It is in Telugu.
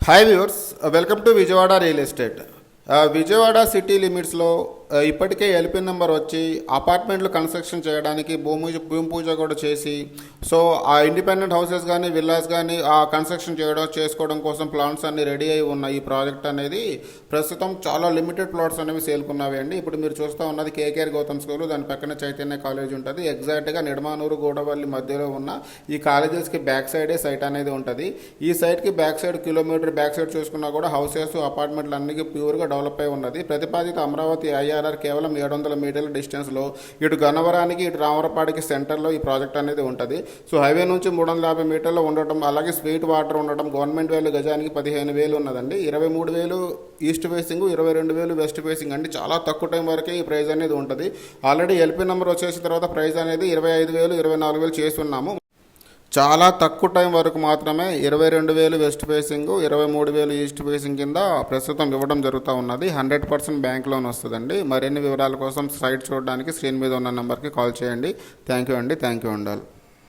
Hi viewers, welcome to Vijayawada real estate. Vijayawada city లిమిట్స్లో ఇప్పటికే ఎల్పీ నెంబర్ వచ్చి అపార్ట్మెంట్లు కన్స్ట్రక్షన్ చేయడానికి భూమి పూజ కూడా చేసి, సో ఆ ఇండిపెండెంట్ హౌసెస్ కానీ విల్లాస్ కానీ ఆ కన్స్ట్రక్షన్ చేసుకోవడం కోసం ప్లాన్స్ అన్ని రెడీ అయి ఉన్న ఈ ప్రాజెక్ట్ అనేది ప్రస్తుతం చాలా లిమిటెడ్ ప్లాట్స్ అనేవి సేల్కున్నవి అండి. ఇప్పుడు మీరు చూస్తూ ఉన్నది కేకేఆర్ గౌతమ్ స్కూల్, దాని పక్కన చైతన్య కాలేజ్ ఉంటుంది. ఎగ్జాక్ట్గా నిడమానూరు గూడవల్లి మధ్యలో ఉన్న ఈ కాలేజెస్కి బ్యాక్ సైడే సైట్ అనేది ఉంటుంది. ఈ సైట్కి back side kilometer back side చూసుకున్నా కూడా హౌసెస్ అపార్ట్మెంట్లు అన్ని ప్యూర్గా డెవలప్ అయి ఉన్నది. ప్రతిపాదిత అమరావతి ఐఆర్ఆర్ కేవలం 700 మీటర్ల డిస్టెన్స్లో ఇటు గన్నవరానికి ఇటు రామరపాడికి సెంటర్లో ఈ ప్రాజెక్ట్ అనేది ఉంటుంది. సో హైవే నుంచి 350 మీటర్లు ఉండటం, అలాగే స్వీట్ వాటర్ ఉండటం, గవర్నమెంట్ వేలు గజానికి 15,000 ఉన్నదండి. 23,000 ఈస్ట్ ఫేసింగ్, 22,000 వెస్ట్ ఫేసింగ్ అండి. చాలా తక్కువ టైం వరకే ఈ ప్రైస్ అనేది ఉంటుంది. ఆల్రెడీ ఎల్పీ నెంబర్ వచ్చేసిన తర్వాత ప్రైస్ అనేది 25,000, 24,000 చేస్తున్నాము. చాలా తక్కువ టైం వరకు మాత్రమే 22,000 వెస్ట్ ఫేసింగ్, 23,000 ఈస్ట్ ఫేసింగ్ కింద ప్రస్తుతం ఇవ్వడం జరుగుతూ ఉన్నది. 100% బ్యాంక్ లోన్ వస్తుందండి. మరిన్ని వివరాల కోసం సైట్ చూడడానికి స్క్రీన్ మీద ఉన్న నెంబర్కి కాల్ చేయండి. థ్యాంక్ యూ అండి. థ్యాంక్ యూ అండి.